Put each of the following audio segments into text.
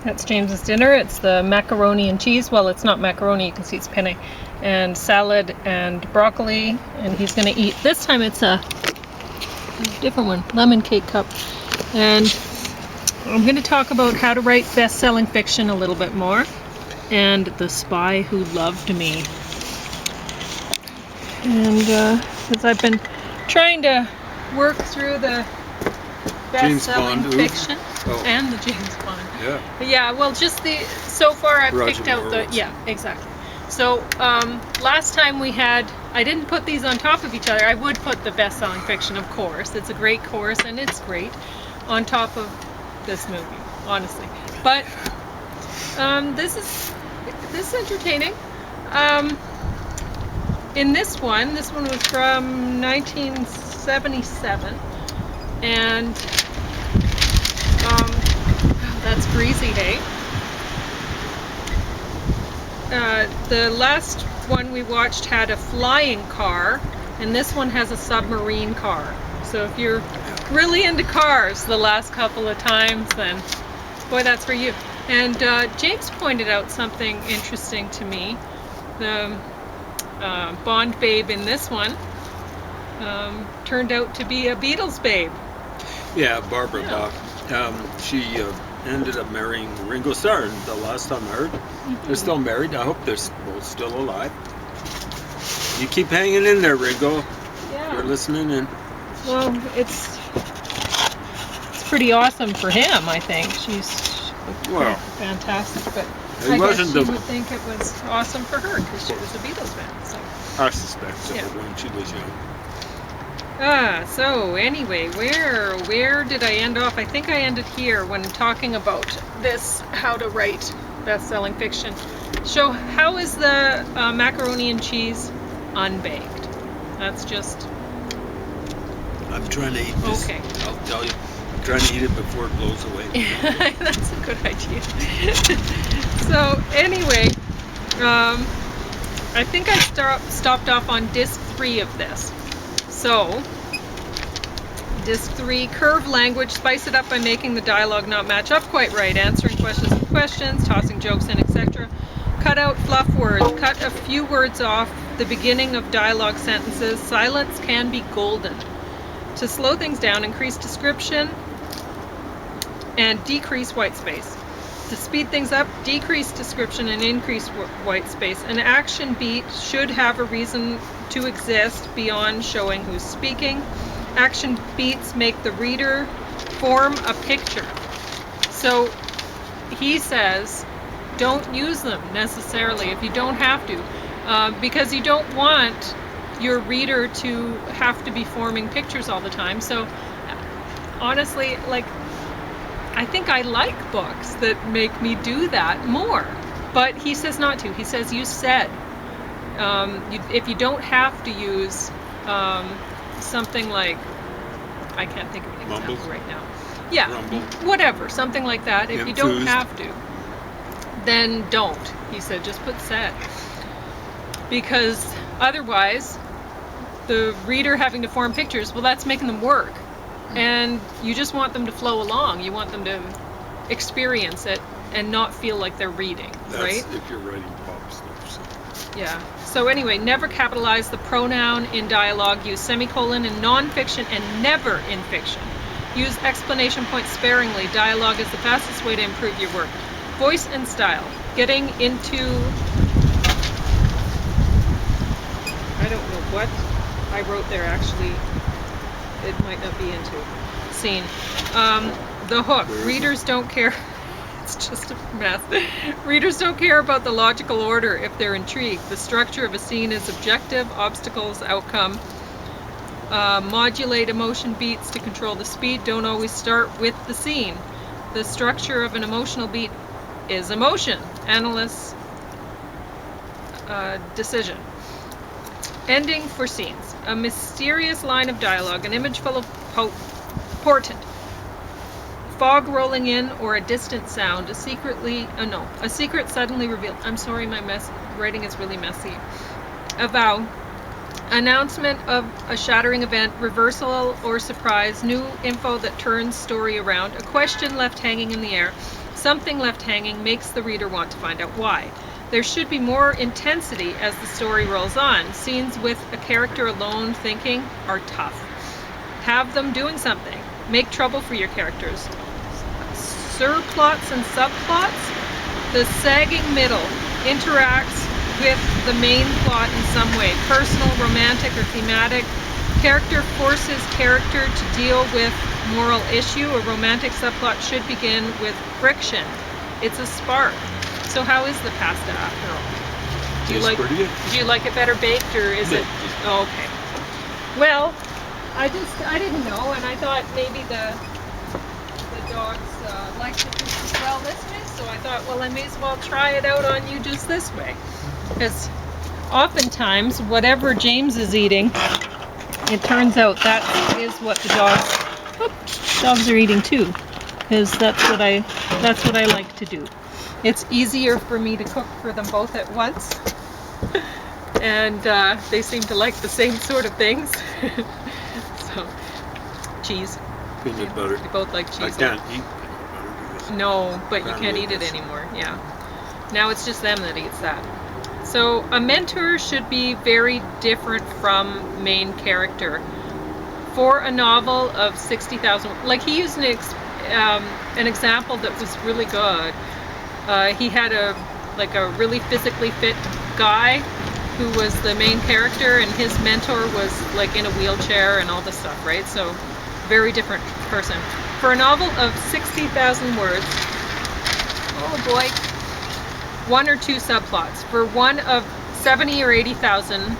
That's James's dinner. It's the macaroni and cheese. Well, it's not macaroni, you can see it's penne. And salad and broccoli. And he's going to eat, this time it's a different one, lemon cake cup. And I'm going to talk about how to write best-selling fiction a little bit more. And The Spy Who Loved Me. And because I've been trying to work through the best-selling fiction and the James Bond. Yeah, well, just so far I've picked out exactly. So last time we had, I didn't put these on top of each other. I would put the best-selling fiction, of course. It's a great course and it's great on top of this movie, honestly. But this is entertaining. In this one was from 1977, and that's greasy, hey? The last one we watched had a flying car, and this one has a submarine car. So if you're really into cars the last couple of times, then boy, that's for you. And James pointed out something interesting to me. The Bond babe in this one turned out to be a Beatles babe. Yeah, Barbara Bach. She ended up marrying Ringo Starr, and the last time I heard, they're still married. I hope they're both still alive. You keep hanging in there, Ringo. Yeah. You're listening in. Well, it's pretty awesome for him, I think. She's fantastic, but I guess she would think it was awesome for her because she was a Beatles fan. So. I suspect so when she was young. So anyway, where did I end off? I think I ended here when talking about this, how to write best-selling fiction. So how is the macaroni and cheese unbaked? That's just... I'm trying to eat this. Okay. I'll tell you. I'm trying to eat it before it blows away. That's a good idea. So anyway, I think I stopped off on disc 3 of this. So, disc 3, curve language, spice it up by making the dialogue not match up quite right, answering questions with questions, tossing jokes in, etc. Cut out fluff words, cut a few words off the beginning of dialogue sentences. Silence can be golden. To slow things down, increase description and decrease white space. To speed things up, decrease description and increase white space. An action beat should have a reason to exist beyond showing who's speaking. Action beats make the reader form a picture. So he says, don't use them necessarily if you don't have to, because you don't want your reader to have to be forming pictures all the time. So honestly, like, I think I like books that make me do that more, but he says not to. He says use said. If you don't have to use something like, I can't think of an example right now. Yeah, Rumble. Whatever, something like that. If you don't have to, then don't. He said just put said. Because otherwise, the reader having to form pictures, well, that's making them work. And you just want them to flow along. You want them to experience it and not feel like they're reading, right? If you're writing pop stuff. So. Yeah. So anyway, never capitalize the pronoun in dialogue. Use semicolon in non-fiction and never in fiction. Use exclamation points sparingly. Dialogue is the fastest way to improve your work. Voice and style. Getting into... I don't know what I wrote there, actually. It might not be into scene. The hook. Readers don't care. It's just a mess. Readers don't care about the logical order if they're intrigued. The structure of a scene is objective, obstacles, outcome. Modulate emotion beats to control the speed. Don't always start with the scene. The structure of an emotional beat is emotion. Analyst's decision. Ending for scenes. A mysterious line of dialogue, an image full of portent. Fog rolling in or a distant sound, a secret suddenly revealed. I'm sorry, my writing is really messy. A vow. Announcement of a shattering event, reversal or surprise, new info that turns story around, a question left hanging in the air. something left hanging makes the reader want to find out why. There should be more intensity as the story rolls on. Scenes with a character alone thinking are tough. Have them doing something. Make trouble for your characters. Surplots and subplots. The sagging middle interacts with the main plot in some way. Personal, romantic, or thematic. Character forces character to deal with moral issue. A romantic subplot should begin with friction. It's a spark. So how is the pasta after all? Do you like it better baked, or is it? Oh, okay. Well, I didn't know, and I thought maybe the dogs liked it just as well this way. So I thought, well, I may as well try it out on you just this way, because oftentimes whatever James is eating, it turns out that is what the dogs are eating too, because that's what I like to do. It's easier for me to cook for them both at once, and they seem to like the same sort of things. So, cheese. Peanut butter. They both like cheese. I can't eat peanut butter. No, but you can't eat it anymore. Yeah. Now it's just them that eats that. So a mentor should be very different from main character. For a novel of 60,000, like he used an example that was really good. He had a really physically fit guy who was the main character, and his mentor was like in a wheelchair and all this stuff, right? So very different person. For a novel of 60,000 words, oh boy, 1 or 2 subplots. For one of 70 or 80,000,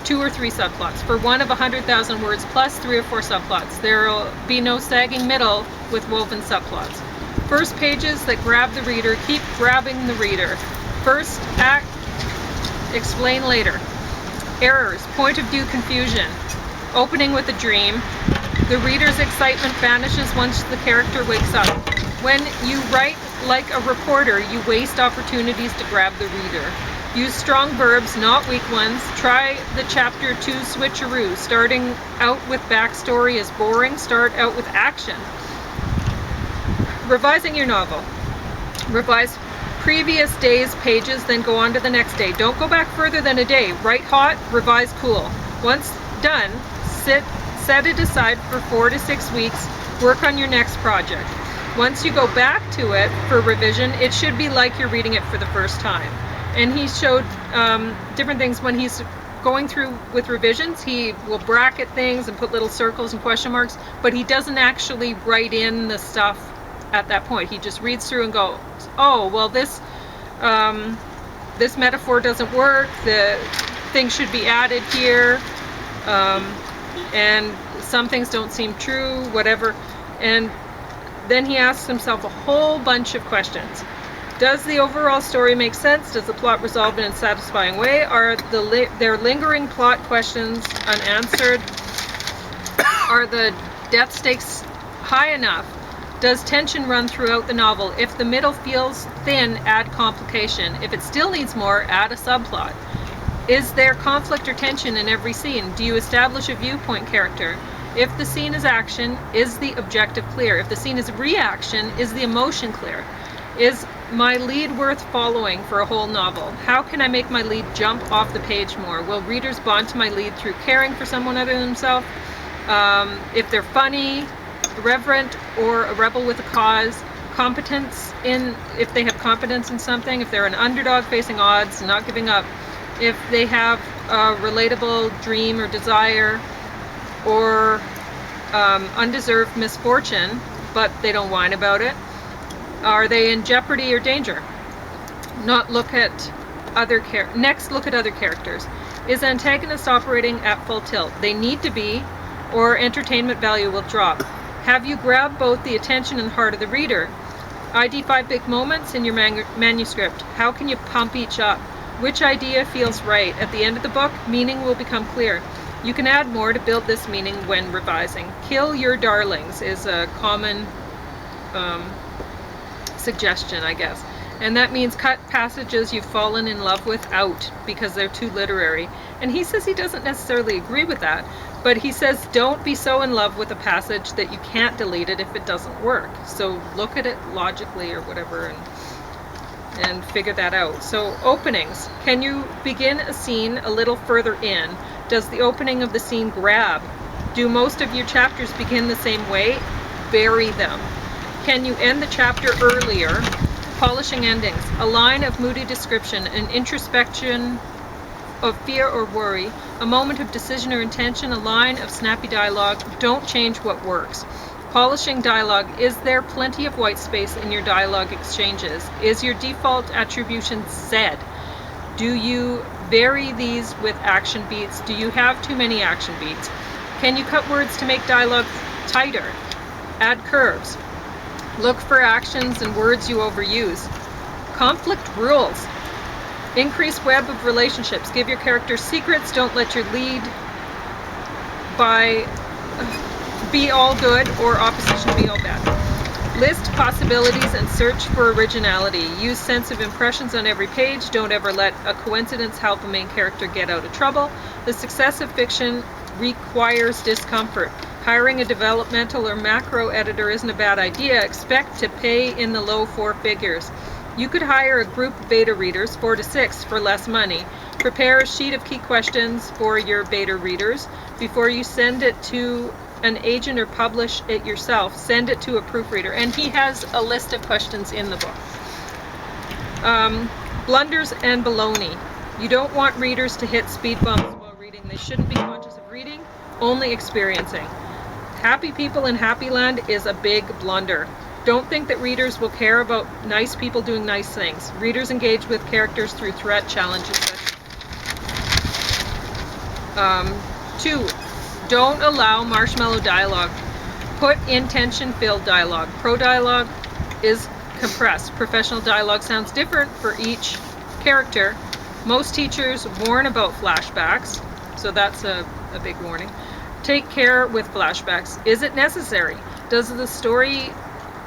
2 or 3 subplots. For one of 100,000 words plus 3 or 4 subplots. There will be no sagging middle with woven subplots. First pages that grab the reader, keep grabbing the reader. First act, explain later. Errors, point of view confusion. Opening with a dream. The reader's excitement vanishes once the character wakes up. When you write like a reporter, you waste opportunities to grab the reader. Use strong verbs, not weak ones. Try the chapter 2 switcheroo. Starting out with backstory is boring. Start out with action. Revising your novel. Revise previous day's pages, then go on to the next day. Don't go back further than a day. Write hot, revise cool. Once done, set it aside for 4 to 6 weeks. Work on your next project. Once you go back to it for revision, it should be like you're reading it for the first time. And he showed different things when he's going through with revisions. He will bracket things and put little circles and question marks, but he doesn't actually write in the stuff at that point. He just reads through and goes, oh, well, this metaphor doesn't work, the thing should be added here, and some things don't seem true, whatever. And then he asks himself a whole bunch of questions. Does the overall story make sense? Does the plot resolve in a satisfying way? Are there lingering plot questions unanswered? Are the death stakes high enough? Does tension run throughout the novel? If the middle feels thin, add complication. If it still needs more, add a subplot. Is there conflict or tension in every scene? Do you establish a viewpoint character? If the scene is action, is the objective clear? If the scene is reaction, is the emotion clear? Is my lead worth following for a whole novel? How can I make my lead jump off the page more? Will readers bond to my lead through caring for someone other than themselves? If they're funny, irreverent, or a rebel with a cause, if they have competence in something, if they're an underdog facing odds, not giving up, if they have a relatable dream or desire, or undeserved misfortune, but they don't whine about it. Are they in jeopardy or danger? Next, look at other characters. Is antagonist operating at full tilt? They need to be, or entertainment value will drop. Have you grabbed both the attention and heart of the reader? ID 5 big moments in your manuscript. How can you pump each up? Which idea feels right? At the end of the book, meaning will become clear. You can add more to build this meaning when revising. Kill your darlings is a common suggestion, I guess. And that means cut passages you've fallen in love with out because they're too literary. And he says he doesn't necessarily agree with that, But he says don't be so in love with a passage that you can't delete it if it doesn't work. So look at it logically or whatever and figure that out. So openings. Can you begin a scene a little further in? Does the opening of the scene grab? Do most of your chapters begin the same way? Vary them. Can you end the chapter earlier? Polishing endings. A line of moody description, an introspection of fear or worry, a moment of decision or intention, a line of snappy dialogue. Don't change what works. Polishing dialogue. Is there plenty of white space in your dialogue exchanges? Is your default attribution said? Do you vary these with action beats? Do you have too many action beats? Can you cut words to make dialogue tighter? Add curves. Look for actions and words you overuse. Conflict rules. Increase web of relationships. Give your characters secrets. Don't let your lead be all good or opposition be all bad. List possibilities and search for originality. Use sense of impressions on every page. Don't ever let a coincidence help a main character get out of trouble. The success of fiction requires discomfort. Hiring a developmental or macro editor isn't a bad idea. Expect to pay in the low four figures. You could hire a group of beta readers, 4 to 6, for less money. Prepare a sheet of key questions for your beta readers. Before you send it to an agent or publish it yourself, send it to a proofreader. And he has a list of questions in the book. Blunders and baloney. You don't want readers to hit speed bumps while reading. They shouldn't be conscious of reading, only experiencing. Happy people in Happy Land is a big blunder. Don't think that readers will care about nice people doing nice things. Readers engage with characters through threat, challenge, etc. 2. Don't allow marshmallow dialogue. Put in tension-filled dialogue. Pro dialogue is compressed. Professional dialogue sounds different for each character. Most teachers warn about flashbacks, so that's a big warning. Take care with flashbacks. Is it necessary? Does the story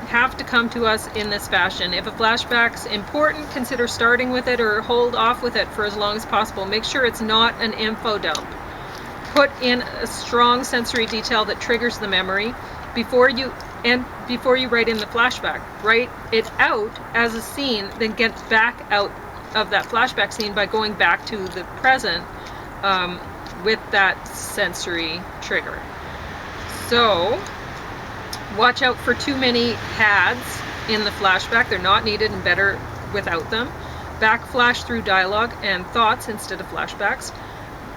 have to come to us in this fashion? If a flashback's important, consider starting with it or hold off with it for as long as possible. Make sure it's not an info dump. Put in a strong sensory detail that triggers the memory before you write in the flashback. Write it out as a scene, then get back out of that flashback scene by going back to the present with that sensory trigger. So watch out for too many pads in the flashback. They're not needed and better without them. Backflash through dialogue and thoughts instead of flashbacks.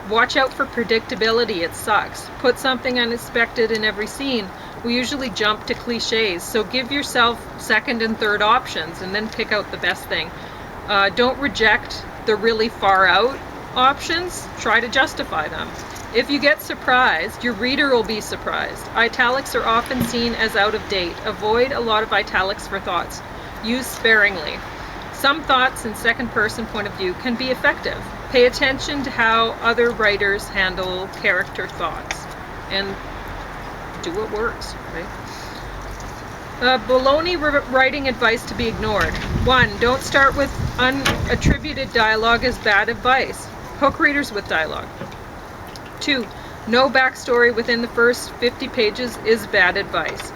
Watch out for predictability. It sucks. Put something unexpected in every scene. We usually jump to cliches, so give yourself second and third options and then pick out the best thing. Don't reject the really far out options. Try to justify them. If you get surprised, your reader will be surprised. Italics are often seen as out of date. Avoid a lot of italics for thoughts. Use sparingly. Some thoughts in second person point of view can be effective. Pay attention to how other writers handle character thoughts and do what works, right? Baloney writing advice to be ignored. 1. Don't start with unattributed dialogue as bad advice. Hook readers with dialogue. 2. No backstory within the first 50 pages is bad advice.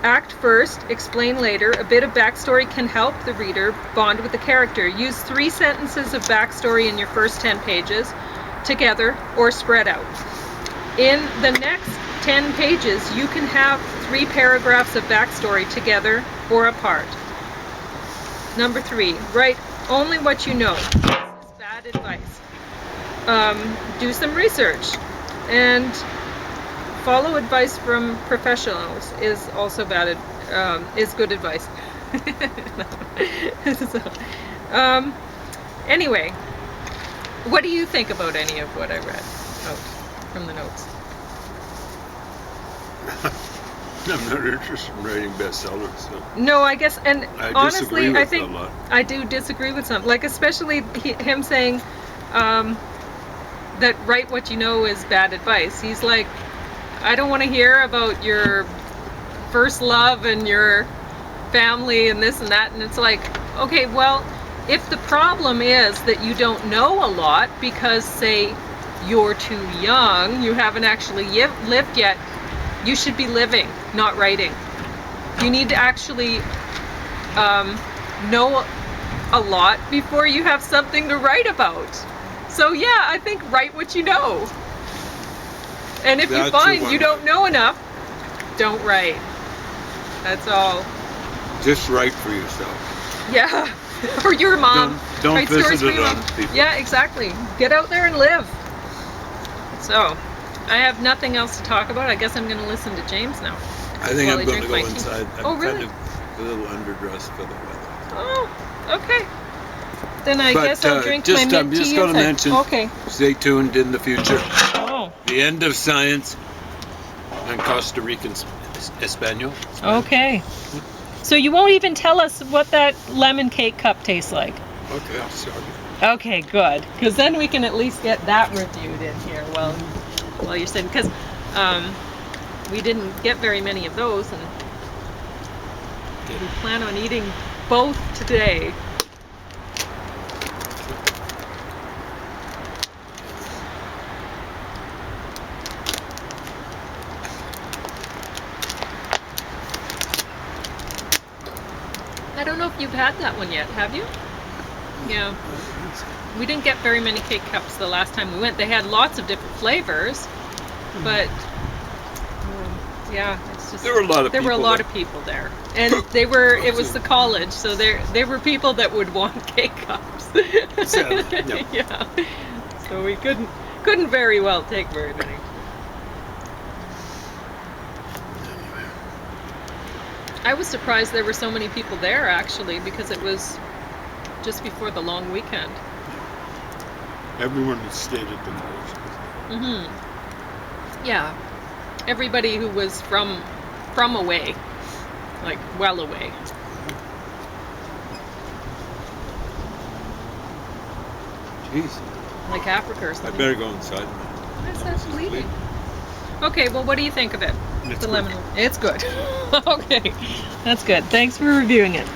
Act first, explain later. A bit of backstory can help the reader bond with the character. Use 3 sentences of backstory in your first 10 pages together or spread out. In the next 10 pages, you can have 3 paragraphs of backstory together or apart. Number 3, write only what you know. This is bad advice. Do some research and follow advice from professionals is also is good advice. So, anyway, what do you think about any of what I read out from the notes? I'm not interested in writing bestsellers. So. No, I guess, and honestly, I think a lot. I do disagree with some. Like especially him saying that write what you know is bad advice. He's like, I don't want to hear about your first love and your family and this and that. And it's like, okay, well, if the problem is that you don't know a lot because, say, you're too young, you haven't actually lived yet, you should be living, not writing. You need to actually know a lot before you have something to write about. So yeah, I think write what you know. And if you find you don't know enough, don't write. That's all. Just write for yourself. Yeah. Or your mom. Don't Write stories visit for your it mom. on people. Yeah, exactly. Get out there and live. So, I have nothing else to talk about. I guess I'm going to listen to James now. I think while I'm going to drink go my tea. inside. I'm Oh, really? kind of a little underdressed for the weather. Oh, okay. Then I But, guess I'll drink just, my mint I'm just tea going to inside. mention, Okay. stay tuned in the future. Oh. The end of science and Costa Rican Espanol. Okay. So you won't even tell us what that lemon cake cup tastes like? Okay, I'm sorry. Okay, good. Because then we can at least get that reviewed in here while you're sitting. Because we didn't get very many of those, and we plan on eating both today. I don't know if you've had that one yet, have you? Yeah. We didn't get very many cake cups the last time we went. They had lots of different flavors, but yeah, it's just There were a lot of there were a people lot there. of people there, and they were. It was the college, so there were people that would want cake cups. Sadly, yeah. Yeah. So we couldn't very well take very many. I was surprised there were so many people there actually, because it was just before the long weekend. Everyone that stayed at the college. Yeah. Everybody who was from away, like well away. Jeez. Like Africa or I something. better go inside. Why is that bleeding? Okay, well, what do you think of it? It's The good. lemon. It's good. Okay, that's good. Thanks for reviewing it.